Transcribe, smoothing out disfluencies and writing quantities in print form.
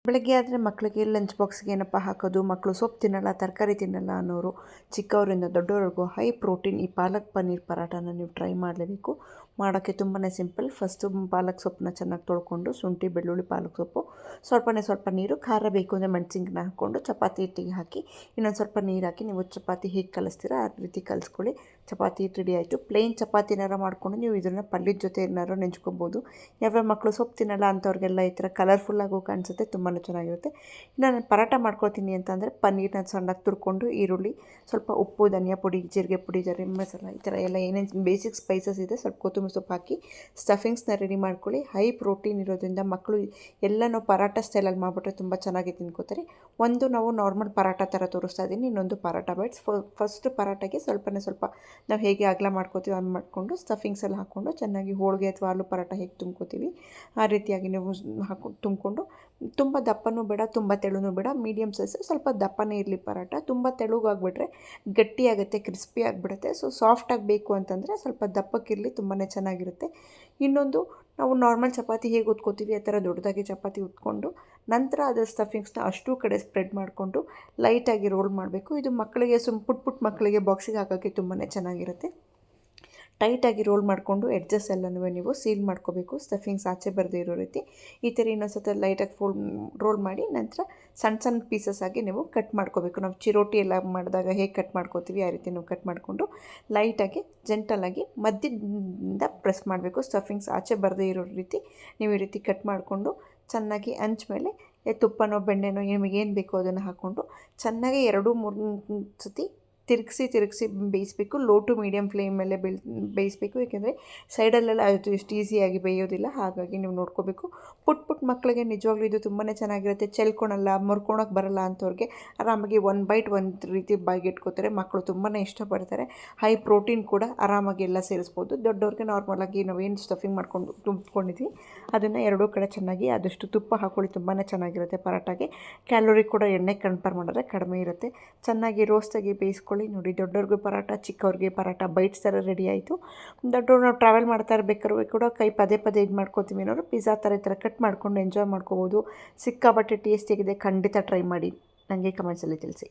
ಬೆಳಗ್ಗೆ ಆದರೆ ಮಕ್ಕಳಿಗೆ ಲಂಚ್ ಬಾಕ್ಸ್ಗೆ ಏನಪ್ಪ ಹಾಕೋದು, ಮಕ್ಕಳು ಸೊಪ್ಪು ತಿನ್ನಲ್ಲ, ತರಕಾರಿ ತಿನ್ನಲ್ಲ ಅನ್ನೋರು ಚಿಕ್ಕವರಿಂದ ದೊಡ್ಡವರೆಗೂ ಹೈ ಪ್ರೋಟೀನ್ ಈ ಪಾಲಕ್ ಪನ್ನೀರ್ ಪರಾಟನ ನೀವು ಟ್ರೈ ಮಾಡಲೇಬೇಕು. ಮಾಡೋಕ್ಕೆ ತುಂಬಾ ಸಿಂಪಲ್. ಫಸ್ಟು ಪಾಲಕ್ ಸೊಪ್ಪನ್ನ ಚೆನ್ನಾಗಿ ತೊಳ್ಕೊಂಡು, ಶುಂಠಿ ಬೆಳ್ಳುಳ್ಳಿ ಪಾಲಕ್ ಸೊಪ್ಪು, ಸ್ವಲ್ಪ ನೀರು, ಖಾರ ಬೇಕು ಅಂದರೆ ಮೆಣಸಿನ್ಕಾಯಿ ಹಾಕ್ಕೊಂಡು ಚಪಾತಿ ಹಿಟ್ಟಿಗೆ ಹಾಕಿ ಇನ್ನೊಂದು ಸ್ವಲ್ಪ ನೀರು ಹಾಕಿ ನೀವು ಚಪಾತಿ ಹೇಗೆ ಕಲಿಸ್ತೀರ ಆ ರೀತಿ ಕಲಿಸ್ಕೊಳ್ಳಿ. ಚಪಾತಿ ಹಿಟ್ಟು ರೆಡಿ ಆಯಿತು. ಪ್ಲೇನ್ ಚಪಾತಿನಾರ ಮಾಡಿಕೊಂಡು ನೀವು ಇದನ್ನು ಪಲ್ಯದ ಜೊತೆ ಏನಾರು ನೆಂಚ್ಕೊಬೋದು. ಯಾವ್ಯಾವ ಮಕ್ಕಳು ಸೊಪ್ಪು ತಿನ್ನಲ್ಲ ಅಂಥವ್ರಿಗೆಲ್ಲ ಈ ಥರ ಕಲರ್ಫುಲ್ಲಾಗೂ ಕಾಣಿಸುತ್ತೆ, ತುಂಬಾ ಚೆನ್ನಾಗಿರುತ್ತೆ. ನಾನು ಪರಾಟ ಮಾಡ್ಕೊಳ್ತೀನಿ ಅಂತಂದರೆ ಪನ್ನೀರನ್ನ ಸಣ್ಣಗೆ ತುರ್ಕೊಂಡು, ಈರುಳ್ಳಿ, ಸ್ವಲ್ಪ ಉಪ್ಪು, ಧನಿಯಾ ಪುಡಿ, ಜೀರಿಗೆ ಪುಡಿ, ಗರಂ ಮಸಾಲ, ಈ ಥರ ಎಲ್ಲ ಏನೇನು ಬೇಸಿಕ್ ಸ್ಪೈಸಸ್ ಇದೆ ಸ್ವಲ್ಪ ಕೊತ್ತಂಬರಿ ಸೊಪ್ಪು ಹಾಕಿ ಸ್ಟಫಿಂಗ್ಸ್ನ ರೆಡಿ ಮಾಡ್ಕೊಳ್ಳಿ. ಹೈ ಪ್ರೋಟೀನ್ ಇರೋದ್ರಿಂದ ಮಕ್ಕಳು ಎಲ್ಲನೂ ಪರಾಟ ಸ್ಟೈಲಲ್ಲಿ ಮಾಡಿಬಿಟ್ರೆ ತುಂಬ ಚೆನ್ನಾಗಿ ತಿನ್ಕೋತಾರೆ. ಒಂದು ನಾವು ನಾರ್ಮಲ್ ಪರಾಟ ಥರ ತೋರಿಸ್ತಾ ಇದ್ದೀನಿ, ಇನ್ನೊಂದು ಪರಾಟ ಬೈಟ್ಸ್. ಫಸ್ಟ್ ಪರಾಟಗೆ ಸ್ವಲ್ಪ ನಾವು ಹೇಗೆ ಅಗಲ ಮಾಡ್ಕೋತೀವಿ ಅದು ಮಾಡಿಕೊಂಡು ಸ್ಟಫಿಂಗ್ಸ್ ಎಲ್ಲ ಹಾಕ್ಕೊಂಡು ಚೆನ್ನಾಗಿ ಹೋಳಿಗೆ ಅಥವಾ ಆಲೂ ಪರಾಟ ಹೇಗೆ ತುಂಬ್ಕೋತೀವಿ ಆ ರೀತಿಯಾಗಿ ನೀವು ತುಂಬಿಕೊಂಡು, ತುಂಬ ದಪ್ಪನೂ ಬೇಡ, ತುಂಬ ತೆಳುನೂ ಬೇಡ, ಮೀಡಿಯಮ್ ಸೈಜ್, ಸ್ವಲ್ಪ ದಪ್ಪನೇ ಇರಲಿ ಪರಾಟ. ತುಂಬ ತೆಳುಗಾಗ್ಬಿಟ್ರೆ ಗಟ್ಟಿಯಾಗುತ್ತೆ, ಕ್ರಿಸ್ಪಿ ಆಗಿಬಿಡುತ್ತೆ. ಸೊ ಸಾಫ್ಟಾಗಿ ಬೇಕು ಅಂತಂದರೆ ಸ್ವಲ್ಪ ದಪ್ಪಕ್ಕಿರಲಿ, ತುಂಬಾ ಚೆನ್ನಾಗಿರುತ್ತೆ. ಇನ್ನೊಂದು, ನಾವು ನಾರ್ಮಲ್ ಚಪಾತಿ ಹೇಗೆ ಉತ್ಕೋತೀವಿ ಆ ಥರ ದೊಡ್ಡದಾಗಿ ಚಪಾತಿ ಉತ್ಕೊಂಡು ನಂತರ ಅದರ ಸ್ಟಫಿಂಗ್ಸ್ನ ಅಷ್ಟೂ ಕಡೆ ಸ್ಪ್ರೆಡ್ ಮಾಡಿಕೊಂಡು ಲೈಟಾಗಿ ರೋಲ್ ಮಾಡಬೇಕು. ಇದು ಮಕ್ಕಳಿಗೆ ಪುಟ್ಟ ಮಕ್ಕಳಿಗೆ ಬಾಕ್ಸಿಗೆ ಹಾಕೋಕ್ಕೆ ತುಂಬಾ ಚೆನ್ನಾಗಿರುತ್ತೆ. ಟೈಟಾಗಿ ರೋಲ್ ಮಾಡಿಕೊಂಡು ಎಡ್ಜಸ್ ಎಲ್ಲನೂ ನೀವು ಸೀಲ್ ಮಾಡ್ಕೋಬೇಕು, ಸ್ಟಫಿಂಗ್ಸ್ ಆಚೆ ಬರದೇ ಇರೋ ರೀತಿ. ಈ ಥರ ಇನ್ನೊಂದು ಸತ ಲೈಟಾಗಿ ರೋಲ್ ಮಾಡಿ ನಂತರ ಸಣ್ಣ ಪೀಸಸ್ ಆಗಿ ನೀವು ಕಟ್ ಮಾಡ್ಕೋಬೇಕು. ನಾವು ಚಿರೋಟಿ ಎಲ್ಲ ಮಾಡಿದಾಗ ಹೇಗೆ ಕಟ್ ಮಾಡ್ಕೋತೀವಿ ಆ ರೀತಿ ನೀವು ಕಟ್ ಮಾಡಿಕೊಂಡು ಲೈಟಾಗಿ ಜೆಂಟಲಾಗಿ ಮಧ್ಯದಿಂದ ಪ್ರೆಸ್ ಮಾಡಬೇಕು. ಸ್ಟಫಿಂಗ್ಸ್ ಆಚೆ ಬರದೇ ಇರೋ ರೀತಿ ನೀವು ಈ ರೀತಿ ಕಟ್ ಮಾಡಿಕೊಂಡು ಚೆನ್ನಾಗಿ ಹಂಚ ಮೇಲೆ ತುಪ್ಪನೋ ಬೆಣ್ಣೆನೋ ನಿಮಗೇನು ಬೇಕೋ ಅದನ್ನು ಹಾಕ್ಕೊಂಡು ಚೆನ್ನಾಗಿ 2-3 ಸತಿ ತಿರುಗಿಸಿ ಬೇಯಿಸಬೇಕು. ಲೋ ಟು ಮೀಡಿಯಮ್ ಫ್ಲೇಮ್ ಮೇಲೆ ಬೇಯಿಸಬೇಕು. ಏಕೆಂದರೆ ಸೈಡಲ್ಲೆಲ್ಲ ಅದು ಎಷ್ಟು ಈಸಿಯಾಗಿ ಬೇಯೋದಿಲ್ಲ, ಹಾಗಾಗಿ ನೀವು ನೋಡ್ಕೋಬೇಕು. ಪುಟ್ಟ ಮಕ್ಕಳಿಗೆ ನಿಜವಾಗ್ಲೂ ಇದು ತುಂಬಾ ಚೆನ್ನಾಗಿರುತ್ತೆ. ಚೆಲ್ಕೊಳಲ್ಲ, ಮುರ್ಕೊಳಕ್ಕೆ ಬರಲ್ಲ ಅಂಥವ್ರಿಗೆ ಆರಾಮಾಗಿ ಒಂದು ಬೈಟ್ ಒಂದು ರೀತಿ ಬಾಯಿಗೆ ಇಟ್ಕೋತಾರೆ. ಮಕ್ಕಳು ತುಂಬಾ ಇಷ್ಟಪಡ್ತಾರೆ. ಹೈ ಪ್ರೋಟೀನ್ ಕೂಡ ಆರಾಮಾಗಿ ಎಲ್ಲ ಸೇರಿಸ್ಬೋದು. ದೊಡ್ಡವ್ರಿಗೆ ನಾರ್ಮಲಾಗಿ ನಾವೇನು ಸ್ಟಫಿಂಗ್ ಮಾಡ್ಕೊಂಡು ತುಂಬಿಕೊಂಡಿದ್ವಿ ಅದನ್ನು ಎರಡೂ ಕಡೆ ಚೆನ್ನಾಗಿ ಆದಷ್ಟು ತುಪ್ಪ ಹಾಕ್ಕೊಳ್ಳಿ, ತುಂಬಾ ಚೆನ್ನಾಗಿರುತ್ತೆ ಪರಾಟಾಗೆ. ಕ್ಯಾಲೋರಿ ಕೂಡ ಎಣ್ಣೆ ಕಂಪೇರ್ ಮಾಡಿದ್ರೆ ಕಡಿಮೆ ಇರುತ್ತೆ. ಚೆನ್ನಾಗಿ ರೋಸ್ಟಾಗಿ ಬೇಯಿಸ್ಕೊಳ್ಳಿ. ನೋಡಿ, ದೊಡ್ಡವ್ರಿಗೂ ಪರಾಟ, ಚಿಕ್ಕವ್ರಿಗೆ ಪರಾಟ ಬೈಟ್ಸ್ ಥರ ರೆಡಿ ಆಯಿತು. ದೊಡ್ಡವ್ರು ನಾವು ಟ್ರಾವೆಲ್ ಮಾಡ್ತಾ ಇರಬೇಕಾದ್ರೆ ಕೂಡ ಕೈ ಪದೇ ಇದು ಮಾಡ್ಕೊತೀವಿ ಅನ್ನೋರು ಪಿಜ್ಜಾ ಥರ ಈ ಥರ ಕಟ್ ಮಾಡ್ಕೊಂಡು ಎಂಜಾಯ್ ಮಾಡ್ಕೋಬೋದು. ಸಿಕ್ಕಾಪಟ್ಟೆ ಟೇಸ್ಟಿಯಾಗಿದೆ, ಖಂಡಿತ ಟ್ರೈ ಮಾಡಿ. ನನಗೆ ಕಮೆಂಟ್ಸಲ್ಲಿ ತಿಳಿಸಿ.